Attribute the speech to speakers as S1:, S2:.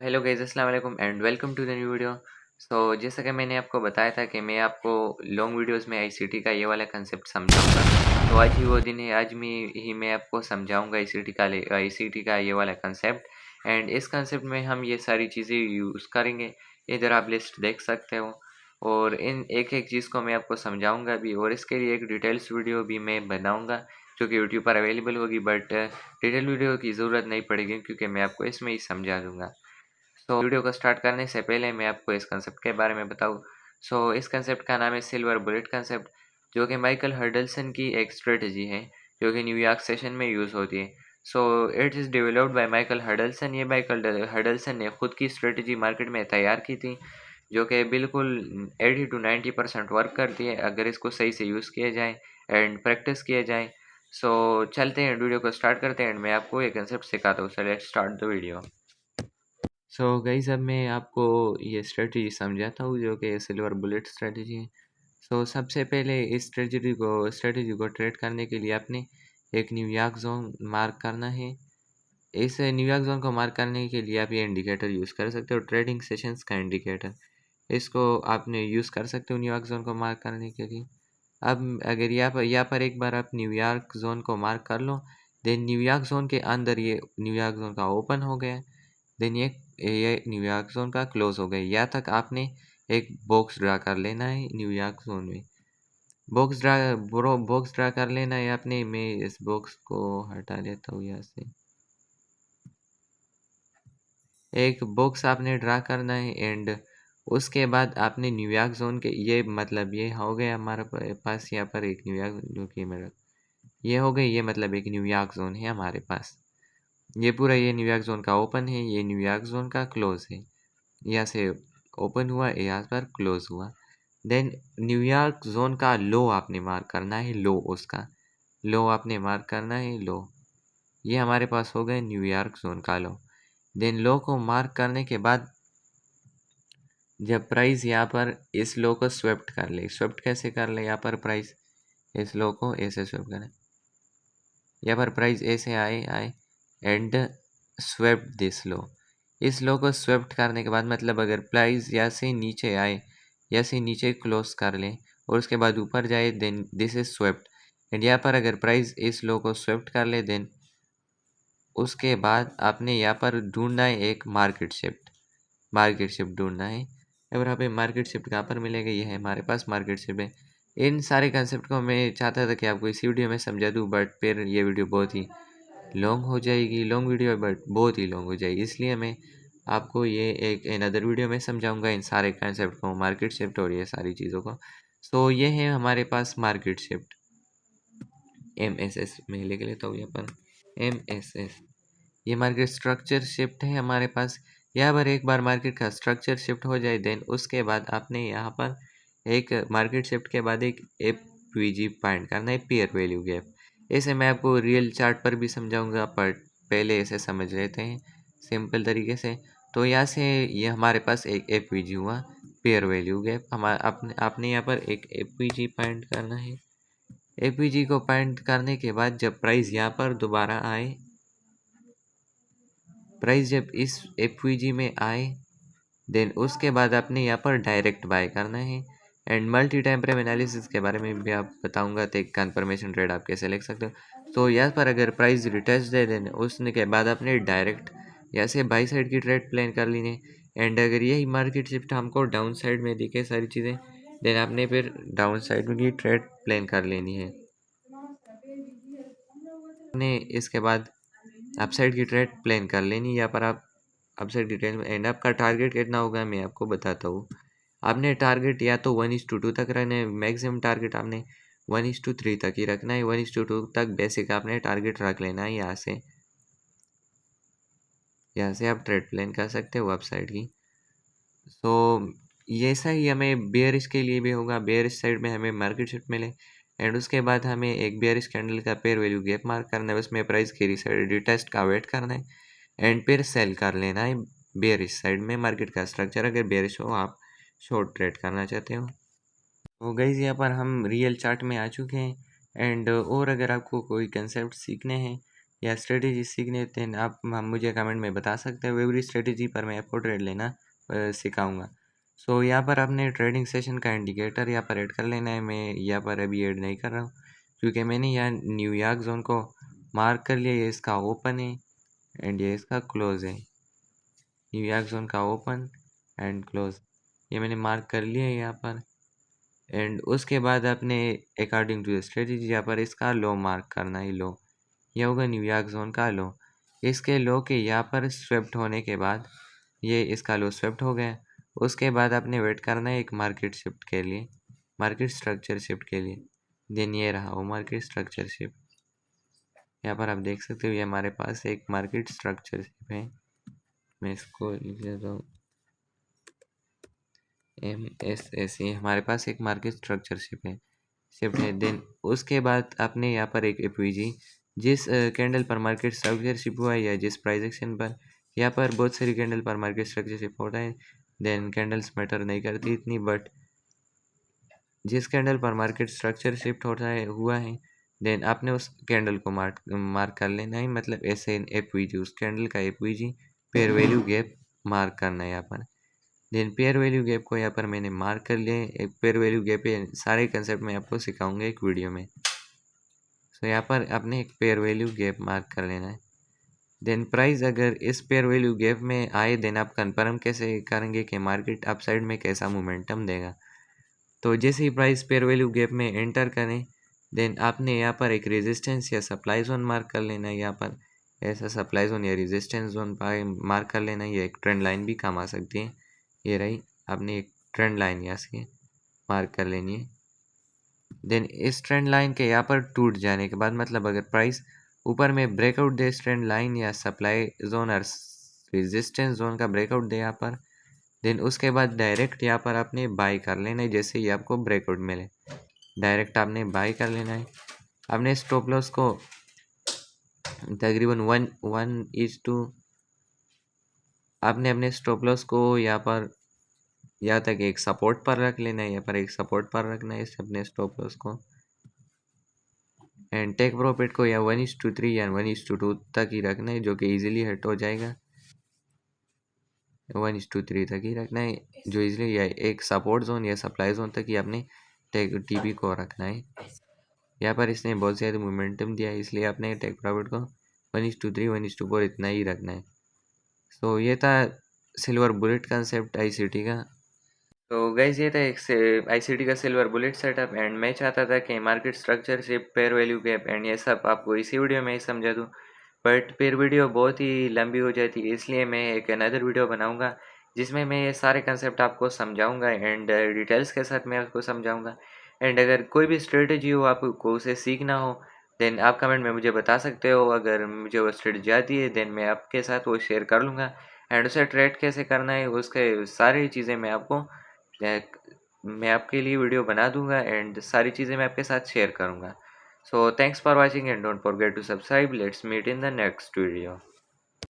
S1: Hello guys, अस्सलाम वालेकुम and welcome to the new video. जैसा कि मैंने आपको बताया था कि मैं आपको लॉन्ग वीडियोस में आईसीटी का ये वाला कंसेप्ट समझाऊंगा। तो आज ही वो दिन है, आज मैं आपको समझाऊंगा आईसीटी का ये वाला कंसेप्ट। एंड इस कंसेप्ट में हम ये सारी चीज़ें यूज़ करेंगे। इधर आप लिस्ट देख सकते हो और इन एक एक चीज़ को मैं आपको समझाऊंगा भी, और इसके लिए एक डिटेल्स वीडियो भी मैं बनाऊंगा जो कि यूट्यूब पर अवेलेबल होगी। बट डिटेल वीडियो की ज़रूरत नहीं पड़ेगी क्योंकि मैं आपको इसमें ही समझा दूंगा। वीडियो को स्टार्ट करने से पहले मैं आपको इस कंसेप्ट के बारे में बताऊँ। इस कंसेप्ट का नाम है सिल्वर बुलेट कंसेप्ट, जो कि माइकल हर्डलसन की एक स्ट्रेटजी है जो कि न्यूयॉर्क सेशन में यूज़ होती है। It is developed by Michael Hurdleson. ये माइकल हर्डलसन ने खुद की स्ट्रेटजी मार्केट में तैयार की थी जो कि बिल्कुल 80 to 90% वर्क करती है अगर इसको सही से यूज़ किया जाए एंड प्रैक्टिस किया जाए। चलते हैं, वीडियो को स्टार्ट करते हैं एंड मैं आपको ये कंसेप्ट सिखाता हूँ। Let's start the video. Guys, अब मैं आपको ये स्ट्रेटजी समझाता हूँ जो कि सिल्वर बुलेट स्ट्रेटजी है। सबसे पहले इस स्ट्रेटजी को ट्रेड करने के लिए आपने एक न्यूयॉर्क जोन मार्क करना है। इस न्यूयॉर्क जोन को मार्क करने के लिए आप ये इंडिकेटर यूज़ कर सकते हो, ट्रेडिंग सेशंस का इंडिकेटर। इसको आपने यूज़ कर सकते हो न्यूयॉर्क जोन को मार्क करने के लिए। अब अगर यहाँ पर एक बार आप न्यूयॉर्क जोन को मार्क कर लो, देन न्यूयॉर्क जोन के अंदर ये न्यूयॉर्क जोन का ओपन हो गया, देन ये न्यूयॉर्क जोन का क्लोज हो गया। यहाँ तक आपने एक बॉक्स ड्रा कर लेना है न्यूयॉर्क जोन में। बॉक्स ड्रा कर लेना है आपने। मैं इस बॉक्स को हटा लेता हूँ यहाँ से। एक बॉक्स आपने ड्रा करना है एंड उसके बाद आपने न्यूयॉर्क जोन के ये मतलब ये हो गया हमारे पास यहाँ पर एक न्यूयॉर्क, जो कि मेरा ये हो गई, ये मतलब एक न्यूयॉर्क जोन है हमारे पास। ये पूरा ये न्यूयॉर्क जोन का ओपन है, ये न्यूयॉर्क जोन का क्लोज है। यहाँ से ओपन हुआ, यहाँ पर क्लोज हुआ। देन न्यूयॉर्क जोन का लो आपने मार्क करना है, लो उसका लो आपने मार्क करना है, लो। ये हमारे पास हो गए न्यूयॉर्क जोन का लो। देन लो को मार्क करने के बाद जब प्राइस यहाँ पर इस लो को स्वेप्ट कर ले, स्वेप्ट कैसे कर ले, यहाँ पर प्राइस इस लो को ऐसे स्वेप्ट करें, यहाँ पर प्राइस ऐसे आए आए एंड स्वेप्ट दिस लो। इस लो को स्वेप्ट करने के बाद मतलब अगर प्राइस यहाँ से नीचे आए, यहाँ से नीचे क्लोज कर ले और उसके बाद ऊपर जाए, then this is swept. And यहाँ पर अगर प्राइस इस लो को स्वेप्ट कर ले, देन उसके बाद आपने यहाँ पर ढूंढना है एक मार्केट शिफ्ट ढूंढना है। अब यहाँ पे मार्केट शिफ्ट कहाँ पर मिलेगा, ये है हमारे पास मार्केट शिफ्ट है। इन सारे कंसेप्ट को मैं चाहता था कि आपको इसी वीडियो में समझा दूँ, बट फिर ये वीडियो बहुत ही लॉन्ग हो जाएगी, लॉन्ग वीडियो है बट बहुत ही लॉन्ग हो जाएगी, इसलिए मैं आपको ये एक अनदर वीडियो में समझाऊंगा इन सारे कंसेप्ट को, मार्केट शिफ्ट और ये सारी चीज़ों को। ये है हमारे पास मार्केट शिफ्ट। MSS में लिख लेता हूँ यहाँ पर MSS। ये मार्केट स्ट्रक्चर शिफ्ट है हमारे पास। यहाँ पर एक बार मार्केट का स्ट्रक्चर शिफ्ट हो जाए, देन उसके बाद आपने यहाँ पर एक मार्केट शिफ्ट के बाद एक FVG फाइंड करना है, पेयर वैल्यू गैप। ऐसे मैं आपको रियल चार्ट पर भी समझाऊंगा, पर पहले ऐसे समझ लेते हैं सिंपल तरीके से। तो यहाँ से ये हमारे पास एक FVG हुआ, पेयर वैल्यू गैप। आपने यहाँ पर एक FVG फाइंड करना है। FVG को फाइंड करने के बाद जब प्राइस यहाँ पर दोबारा आए, प्राइस जब इस FVG में आए, देन उसके बाद आपने यहाँ पर डायरेक्ट बाय करना है। And multi time frame analysis के बारे में भी आप बताऊंगा, तो एक कन्फर्मेशन ट्रेड आप कैसे लिख सकते हो। यहाँ पर अगर प्राइस रिटेस्ट दे, देन उसने के बाद आपने डायरेक्ट यहाँ से बाई साइड की ट्रेड प्लान कर लेनी है। एंड अगर यही मार्केट शिफ्ट हमको डाउन साइड में दिखे सारी चीज़ें, देन आपने फिर डाउन साइड में की ट्रेड प्लान कर लेनी है। ने इसके बाद अपसाइड की ट्रेड प्लान कर लेनी, यहाँ पर आप अपसाइड की ट्रेड में एंड आपका टारगेट कितना होगा मैं आपको बताता हूँ। आपने टारगेट या तो 1:2 तक रखना है, मैक्सिमम टारगेट आपने 1:3 तक ही रखना है। 1:2 तक बेसिक आपने टारगेट रख लेना है। यहाँ से आप ट्रेड प्लान कर सकते हो अपसाइड की। ये ऐसा ही हमें बेयरिश के लिए भी होगा। बेयरिश साइड में हमें मार्केट शिफ्ट मिले एंड उसके बाद हमें एक बेयरिश कैंडल का पेयर वैल्यू गैप मार्क करना है, उसमें प्राइस की रिटेस्ट का वेट करना है एंड फिर सेल कर लेना है बेयरिश साइड में मार्केट का स्ट्रक्चर। अगर बेयरिश हो, आप शॉर्ट ट्रेड करना चाहते हो। तो गाइस, यहाँ पर हम रियल चार्ट में आ चुके हैं एंड और अगर आपको कोई कंसेप्ट सीखने हैं या स्ट्रेटेजी सीखने थे आप मुझे कमेंट में बता सकते हो। एवरी स्ट्रेटेजी पर मैं आपको ट्रेड लेना सिखाऊंगा। सो यहाँ पर आपने ट्रेडिंग सेशन का इंडिकेटर यहाँ पर ऐड कर लेना है। मैं यहाँ पर अभी ऐड नहीं कर रहा हूँ क्योंकि मैंने यहाँ न्यूयॉर्क जोन को मार्क कर लिया। ये इसका ओपन है एंड ये इसका क्लोज है। न्यूयॉर्क जोन का ओपन एंड क्लोज ये मैंने मार्क कर लिया है यहाँ पर। एंड उसके बाद आपने अकॉर्डिंग टू द स्ट्रेटेजी यहाँ पर इसका लो मार्क करना है। लो ये होगा न्यूयॉर्क जोन का लो। इसके लो के यहाँ पर स्वेप्ट होने के बाद ये इसका लो स्वेप्ट हो गया। उसके बाद आपने वेट करना है एक मार्केट शिफ्ट के लिए, मार्केट स्ट्रक्चर शिफ्ट के लिए। देन ये रहा वो मार्केट स्ट्रक्चर शिफ्ट। यहाँ पर आप देख सकते हो ये हमारे पास एक मार्केट स्ट्रक्चर शिफ्ट है। मैं इसको लिख देता हूँ MSS। ये हमारे पास एक मार्केट स्ट्रक्चर शिफ्ट है। देन उसके बाद आपने यहाँ पर एक एपीजी जिस कैंडल पर मार्केट स्ट्रक्चरशिप हुआ है या जिस प्राइस एक्शन पर, यहाँ पर बहुत सारी कैंडल पर मार्केट स्ट्रक्चरशिप होता है। देन कैंडल्स मैटर नहीं करती इतनी, बट जिस कैंडल पर मार्केट स्ट्रक्चरशिप होता है हुआ है देन आपने उस कैंडल को मार्क कर लेना है। मतलब ऐसे एपीजी उस कैंडल का APG pair value gap mark करना है यहाँ पर। देन पेयर वैल्यू गैप को यहाँ पर मैंने मार्क कर लिया है। एक पेयर वैल्यू गैप है, सारे कंसेप्ट मैं आपको सिखाऊंगा एक वीडियो में। सो यहाँ पर आपने एक पेयर वैल्यू गैप मार्क कर लेना है। देन प्राइस अगर इस पेयर वैल्यू गैप में आए देन आप कंफर्म कैसे करेंगे कि मार्केट अपसाइड में कैसा मोमेंटम देगा। तो जैसे ही प्राइस पेयर वैल्यू गैप में एंटर करें देन आपने यहाँ पर एक रेजिस्टेंस या सप्लाई जोन मार्क कर लेना है। यहाँ पर ऐसा सप्लाई जोन या रेजिस्टेंस जोन पर मार्क कर लेना है। ये एक ट्रेंड लाइन भी काम आ सकती है। ये रही, आपने एक ट्रेंड लाइन यहाँ से मार्क कर लेनी है। देन इस ट्रेंड लाइन के यहाँ पर टूट जाने के बाद, मतलब अगर प्राइस ऊपर में ब्रेकआउट दे इस ट्रेंड लाइन या सप्लाई जोन और रेजिस्टेंस जोन का ब्रेकआउट दे यहाँ पर, देन उसके बाद डायरेक्ट यहाँ पर आपने बाई कर लेना है। जैसे ही आपको ब्रेकआउट मिले डायरेक्ट आपने बाई कर लेना है। आपने स्टॉप लॉस को तकरीबन 1:1 आपने अपने स्टॉप लॉस को यहाँ पर यहाँ तक एक सपोर्ट पर रख लेना है। यहाँ पर एक सपोर्ट पर रखना है इस अपने स्टॉप लॉस को। एंड टेक प्रॉफिट को या 1:3 या 1:2 तक ही रखना है, जो कि इजीली हिट हो जाएगा। 1:3 तक ही रखना है जो इजीली, या एक सपोर्ट जोन या सप्लाई जोन तक ही आपने टेक टीपी को रखना है। यहाँ पर इसने बहुत ज़्यादा मोमेंटम दिया है इसलिए आपने टेक प्रॉफिट को 1:3 1:4 इतना ही रखना है। सो ये था सिल्वर बुलेट कंसेप्ट आईसीटी का। तो गाइज ये था एक आईसीटी का सिल्वर बुलेट सेटअप। एंड मैं चाहता था कि market structure shift, fair value gap and ये सब आपको इसी वीडियो में ही समझा दूँ, बट फिर वीडियो बहुत ही लंबी हो जाती है। इसलिए मैं एक अनदर वीडियो बनाऊंगा जिसमें मैं ये सारे कंसेप्ट आपको समझाऊंगा एंड डिटेल्स के साथ मैं आपको समझाऊंगा। एंड अगर कोई भी स्ट्रेटजी हो आपको उसे सीखना हो देन आप कमेंट में मुझे बता सकते हो। अगर मुझे वो स्ट्रेटजी आती है देन मैं आपके साथ वो शेयर कर लूँगा। एंड उसे ट्रेड कैसे करना है उसके सारी चीज़ें मैं आपके लिए वीडियो बना दूंगा एंड सारी चीज़ें मैं आपके साथ शेयर करूंगा। So thanks for watching and don't forget to subscribe. Let's meet in the next video.